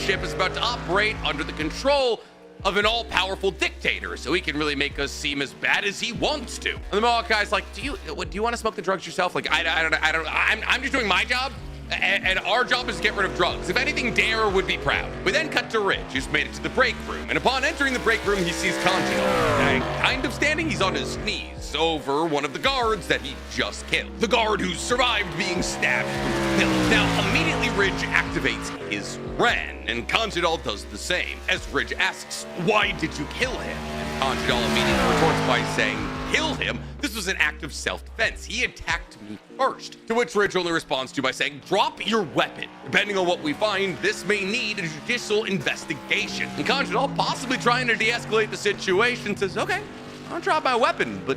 ship is about to operate under the control of an all-powerful dictator, so he can really make us seem as bad as he wants to. And the Mohawk guy's like, do you want to smoke the drugs yourself? Like, I'm just doing my job, and our job is to get rid of drugs. If anything, Dare would be proud. We then cut to Ridge, who's made it to the break room, and upon entering the break room, he sees Congeal, kind of standing. He's on his knees over one of the guards that he just killed. The guard who survived being stabbed through the pillar. Now, immediately Ridge activates his Ren, and Congeal does the same, as Ridge asks, why did you kill him? And Congeal immediately retorts by saying, kill him? This was an act of self-defense. He attacked me first. To which Ridge only responds to by saying, drop your weapon. Depending on what we find, this may need a judicial investigation. And Congeal, possibly trying to de-escalate the situation, says, okay, I'll drop my weapon, but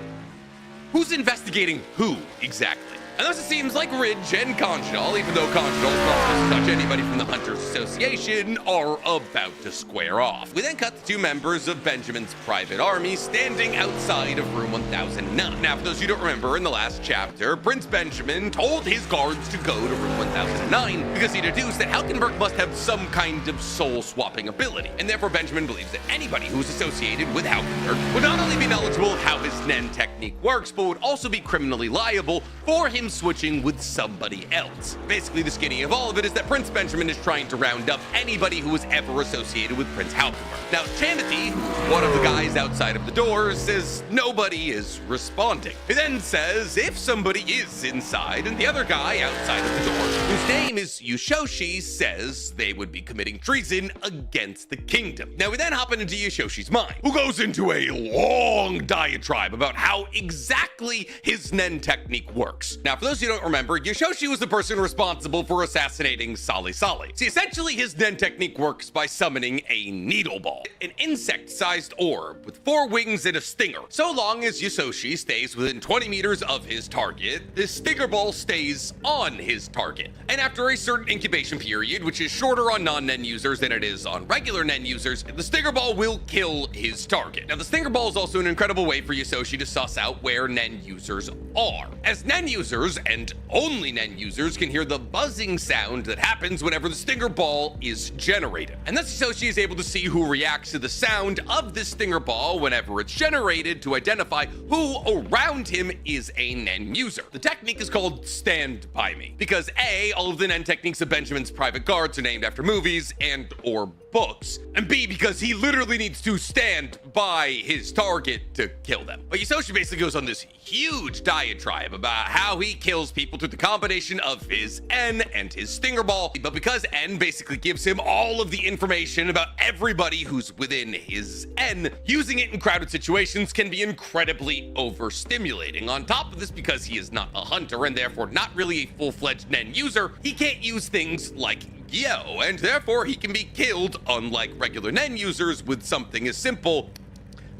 who's investigating who exactly? And thus it seems like Ridge and Congeal, even though Congeal's not supposed to touch anybody from the Hunters Association, are about to square off. We then cut to 2 members of Benjamin's private army standing outside of room 1009. Now, for those who don't remember, in the last chapter, Prince Benjamin told his guards to go to room 1009 because he deduced that Halkenberg must have some kind of soul-swapping ability. And therefore, Benjamin believes that anybody who is associated with Halkenberg would not only be knowledgeable of how his Nen technique works, but would also be criminally liable for him switching with somebody else. Basically, the skinny of all of it is that Prince Benjamin is trying to round up anybody who was ever associated with Prince Halkenberg. Now, Chamothy, who's one of the guys outside of the door, says nobody is responding. He then says if somebody is inside, and the other guy outside of the door, whose name is Yushoshi, says they would be committing treason against the kingdom. Now, we then hop into Yushoshi's mind, who goes into a long diatribe about how exactly his Nen technique works. Now, for those who don't remember, Yushoshi was the person responsible for assassinating Sali Sali. See, essentially, his Nen technique works by summoning a needle ball, an insect-sized orb with 4 wings and a stinger. So long as Yushoshi stays within 20 meters of his target, the stinger ball stays on his target. And after a certain incubation period, which is shorter on non-Nen users than it is on regular Nen users, the stinger ball will kill his target. Now, the stinger ball is also an incredible way for Yushoshi to suss out where Nen users are, as Nen users, and only Nen users, can hear the buzzing sound that happens whenever the stinger ball is generated. And thus Yushoshi is able to see who reacts to the sound of this stinger ball whenever it's generated to identify who around him is a Nen user. The technique is called Stand By Me, because A, all of the Nen techniques of Benjamin's private guards are named after movies and or books, and B, because he literally needs to stand by his target to kill them. But Yushoshi basically goes on this huge diatribe about how he kills people through the combination of his N and his stinger ball, but because N basically gives him all of the information about everybody who's within his N, using it in crowded situations can be incredibly overstimulating. On top of this, because he is not a hunter and therefore not really a full-fledged Nen user, he can't use things like Yo, and therefore he can be killed, unlike regular Nen users, with something as simple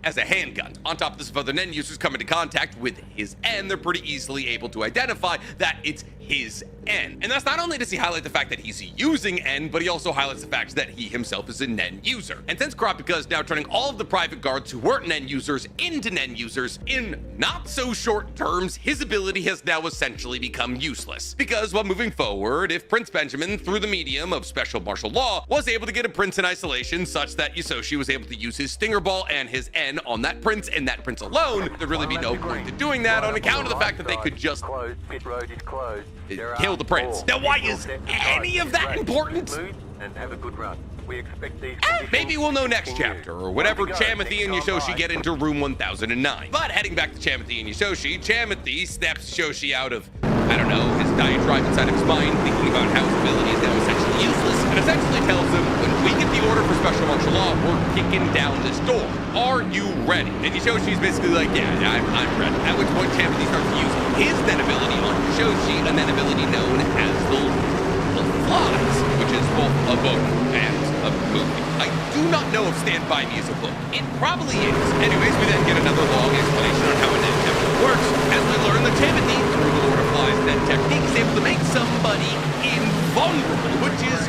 as a handgun. On top of this, if other Nen users come into contact with his N, they're pretty easily able to identify that it's his N. And that's not only does he highlight the fact that he's using N, but he also highlights the fact that he himself is a Nen user. And since Kurapika is now turning all of the private guards who weren't Nen users into Nen users, in not so short terms, his ability has now essentially become useless. Because while moving forward, if Prince Benjamin, through the medium of special martial law, was able to get a prince in isolation such that Yushoshi was able to use his stinger ball and his N on that prince and that prince alone, there'd really be no point to doing that on account of the fact that they could just kill the prince. Now, why is any of that important? And have a good run. We expect these maybe we'll know next chapter, or whenever Chamothy and Yushoshi get into room 1009. But heading back to Chamothy and Yushoshi, Chamothy snaps Yushoshi out of, I don't know, his diatribe inside of his mind, thinking about how his ability is now essentially useless, and essentially tells him, when we get the order for special martial law, we're kicking down this door. Are you ready? And Yushoshi's basically like, yeah, I'm ready. At which point Chamothy starts to use his Nen ability on Yushoshi, a Nen ability known as the Flies, which is both a book and a movie. I do not know if Stand By Me is a book. It probably is. Anyways, we then get another long explanation on how a Nen technique works, as we learn that Chamothy, through the Lord of Flies Nen technique, is able to make somebody invulnerable, which is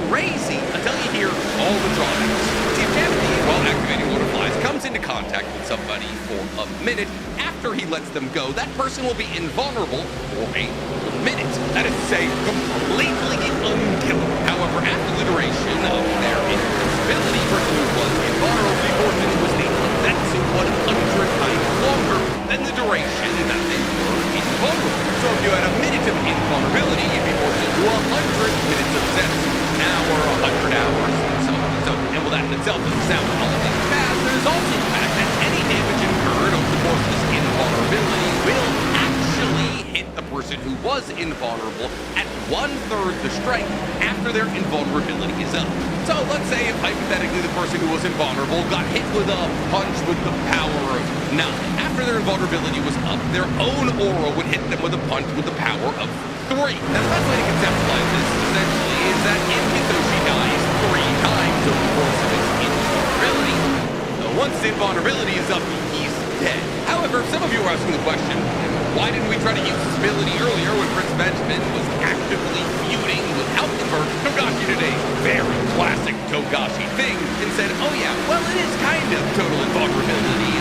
crazy until you hear all the drawbacks. See, if Chamothy, while activating Lord of Flies, comes into contact with somebody for a minute, after he lets them go, that person will be invulnerable for a minute. That is to say, completely unkillable. However, after the duration of their itself doesn't sound all that bad, there's also the fact that any damage incurred over the course of this invulnerability will actually hit the person who was invulnerable at 1/3 the strength after their invulnerability is up. So let's say if hypothetically the person who was invulnerable got hit with a punch with the power of 9. After their invulnerability was up, their own aura would hit them with a punch with the power of 3. Now the best way to conceptualize this essentially is that if Hitoshi dies 3 times over the course of its invulnerability, once the invulnerability is up, he's dead. However, some of you are asking the question, why didn't we try to use this ability earlier when Prince Benjamin was actively feuding with Altenberg? Togashi did a very classic Togashi thing and said, oh yeah, well it is kind of total invulnerability.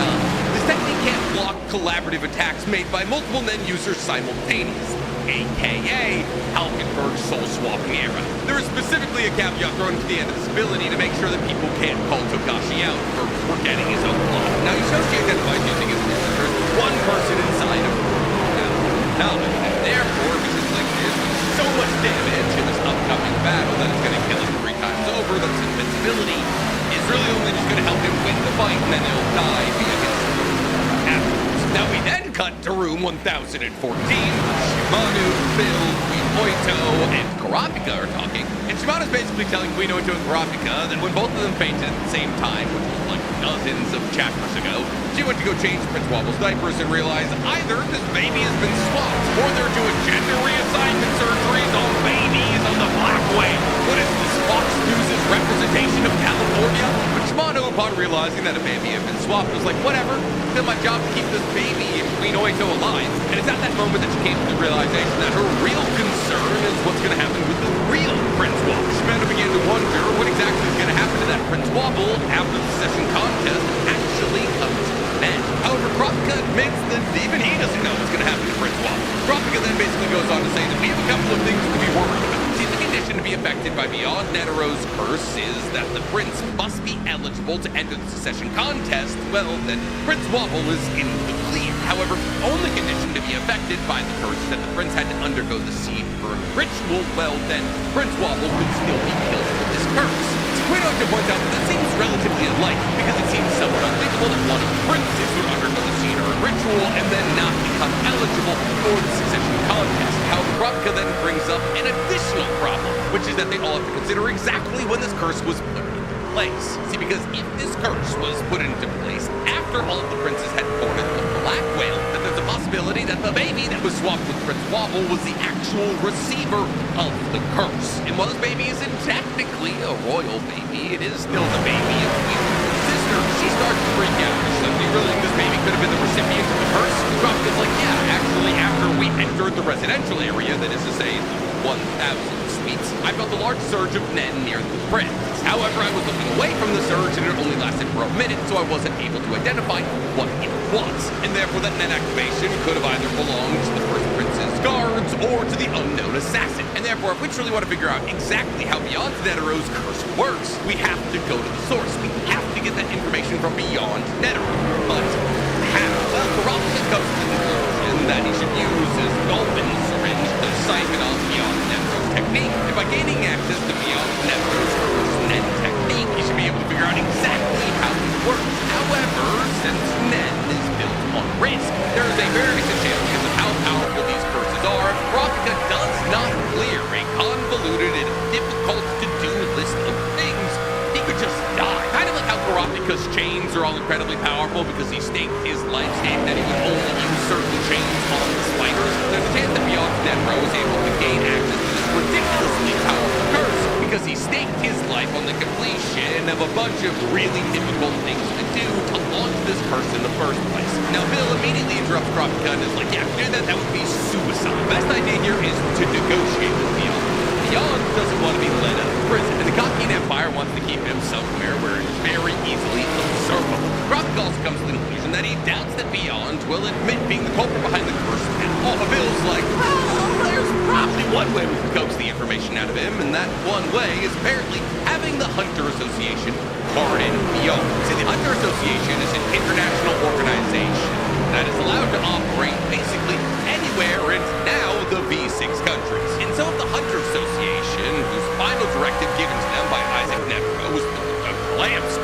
This technique can't block collaborative attacks made by multiple Nen users simultaneously, aka Altenberg's soul swapping era. There is specifically a caveat thrown to the end of this ability to make sure that people can't call Togashi out for forgetting his own plot. Now Yoshi identifies using his researchers one person inside of knowledge, and therefore, because like there's so much damage in this upcoming battle that it's going to kill him 3 times over, that his invincibility is really only just going to help him win the fight, and then he'll die via his afterwards. Now we then cut to room 1014. Shimano, Phil, Queen Oito, and Kurapika are talking, and Shimano's basically telling Queen Oito and Kurapika that when both of them fainted at the same time, which was like dozens of chapters ago, she went to go change Prince Wobble's diapers and realized either this baby has been swapped or they're doing gender reassignment surgeries on babies on the Black Whale. What is this, Fox News' representation of California? But Shimano, upon realizing that a baby had been swapped, was like, whatever, it's still my job to keep this baby and Queen Oito alive. And it's at that moment that she came to the realization that her real concern is what's going to happen with the real Prince Wobble. Shimano began to wonder what exactly is going to happen to that Prince Wobble after the session contest actually comes to an end. However, Kurapika admits that even he doesn't know what's going to happen to Prince Wobble. Kurapika then basically goes on to say that we have a couple of things to be worried about. See, the condition to be affected by Beyond Netero's curse is that the prince must be eligible to enter the secession contest. Well, then Prince Wobble is in the clear. However, the only condition to be affected by the curse is that the prince had to undergo the seed burn ritual. Well, then Prince Wobble could still be killed with this curse. Queen Oito points out that seems relatively unlikely because it seems somewhat unthinkable that one of the princes would undergo the seed burn ritual and then not become eligible for the succession contest. However, Kurapika then brings up an additional problem, which is that they all have to consider exactly when this curse was put into place. See, because if this curse was put into place after all of the princes had boarded the Black Whale, then there's a possibility that the baby that was swapped with Prince Wobble was the actual receiver of the curse. And while this baby isn't technically a royal baby, it is still the baby of Queen Oito's sister. She starts to freak out. She's like, do you really think this baby could have been the recipient of the curse? Kurapika's like, yeah, actually, after we entered the residential area, that is to say, the 1,000 suites, I felt a large surge of Nen near the prince. However, I was looking away from the surge and it only lasted for a minute, so I wasn't able to identify what it was. And therefore that Nen activation could have either belonged to the first prince's guards or to the unknown assassin. And therefore, if we truly want to figure out exactly how Beyond Netero's curse works, we have to go to the source. We have to get that information from Beyond Netero. But how? Well, Kurapika comes to the conclusion that he should use his dolphin syringe to siphon off Beyond Netero's technique. And by gaining access to Beyond Netero's first Nen technique, he should be able to figure out exactly how it works. However, since Nen is built on risk, there is a very decent chance because of how powerful these curses are, Kurapika does not clear a convoluted and difficult to do list of things, he could just die. Kind of like how Kurapika's chains are all incredibly powerful because he staked his life state that he would only use certain chains on the spiders. There's a chance that Beyond Netero is able to gain access to this ridiculously powerful curse because he staked his life on the completion of a bunch of really difficult things to do to launch this curse in the first place. Now, Bill immediately interrupts Kurapika and is like, yeah, to do that would be suicide. The best idea here is to negotiate with Beyond. Beyond doesn't want to be let out of prison, and the Kakian Empire wants to keep him somewhere where it's very easily observable. Kurapika also comes to the conclusion that he doubts that Beyond will admit being the culprit behind the curse at all. Bill's like, well, there's probably one way we can coax the information out of him, and that one way is apparently having the Hunter Association pardon Beyond. See, the Hunter Association is an international organization that is allowed to operate basically anywhere in now the V6 countries. And so if the Hunter Association, whose final directive given to them by Isaac Netero was the Glam's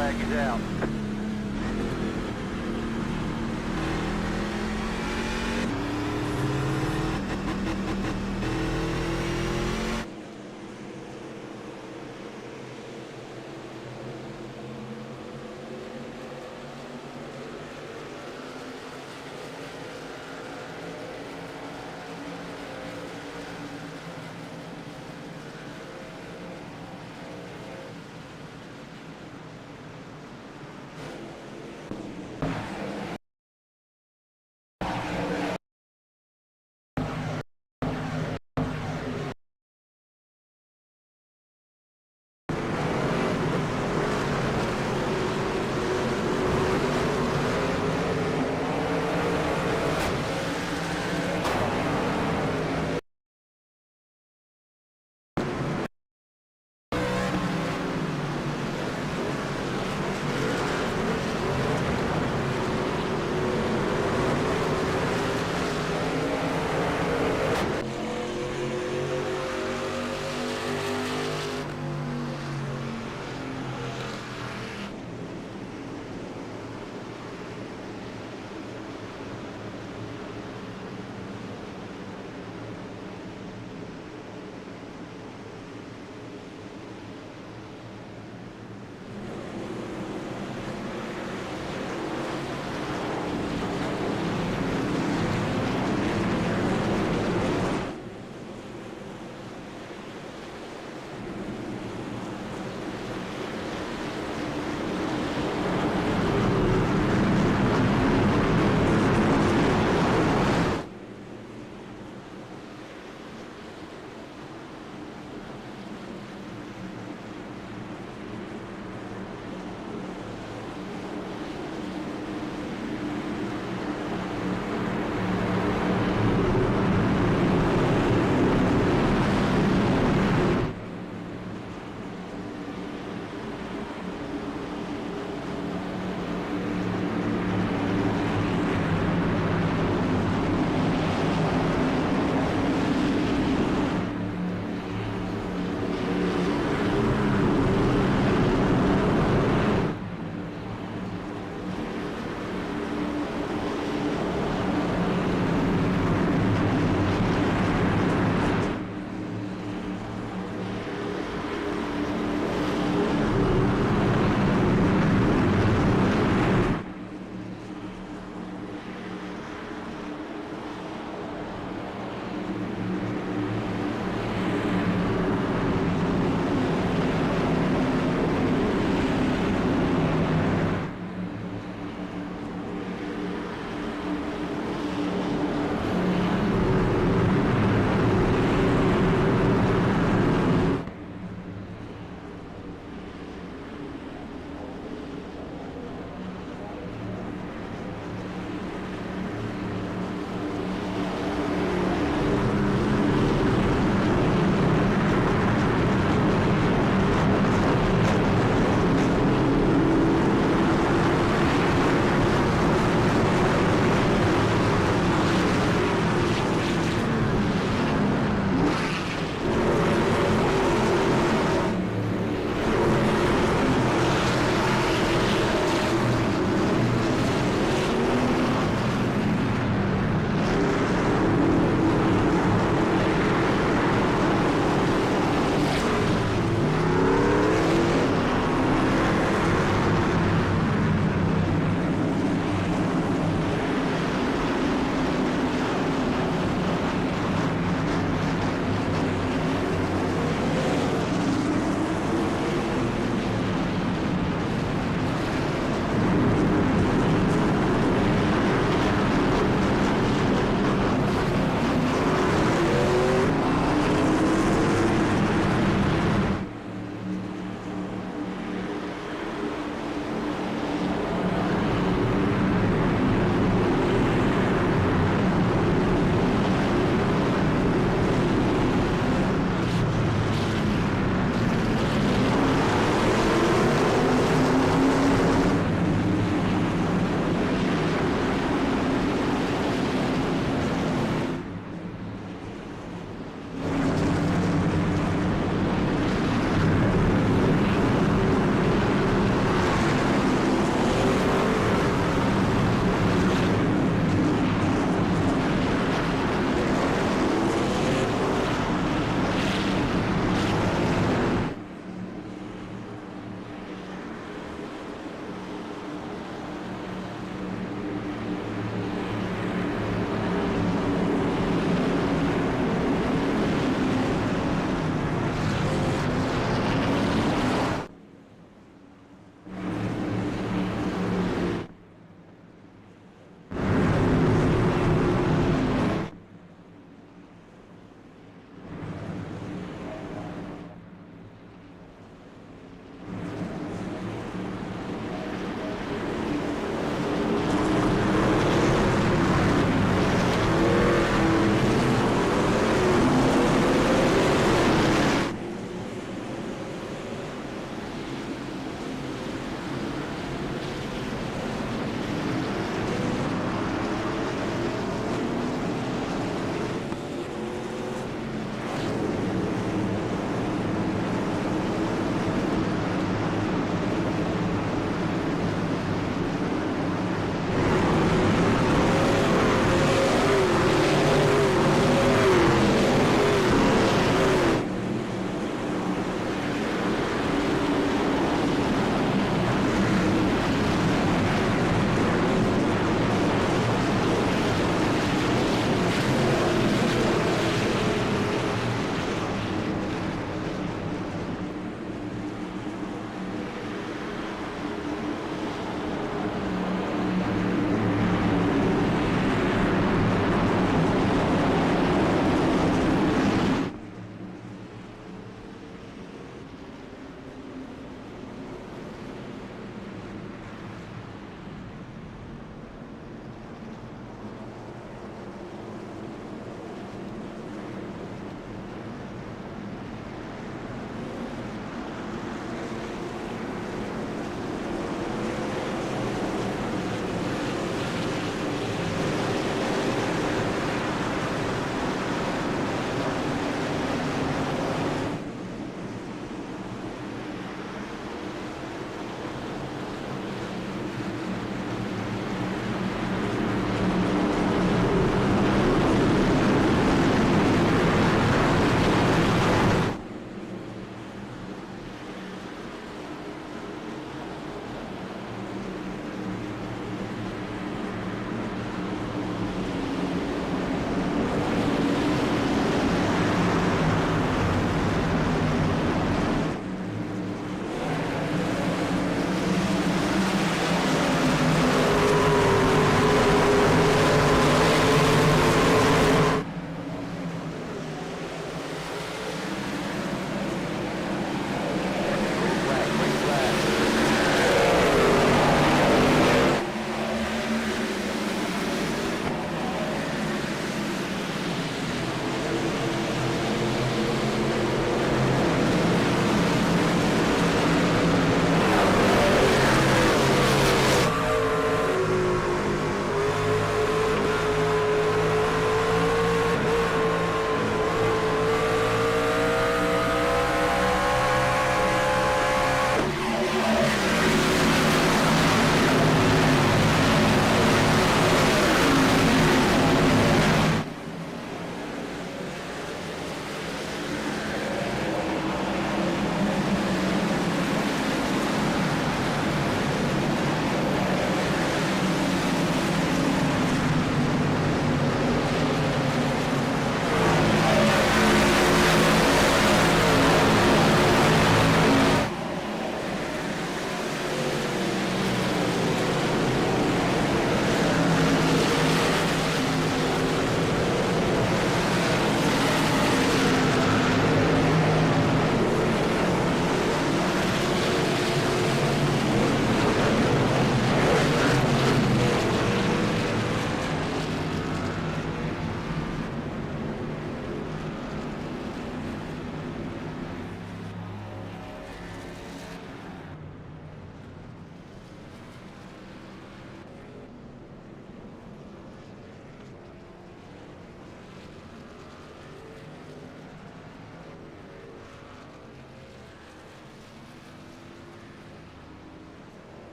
flag is out.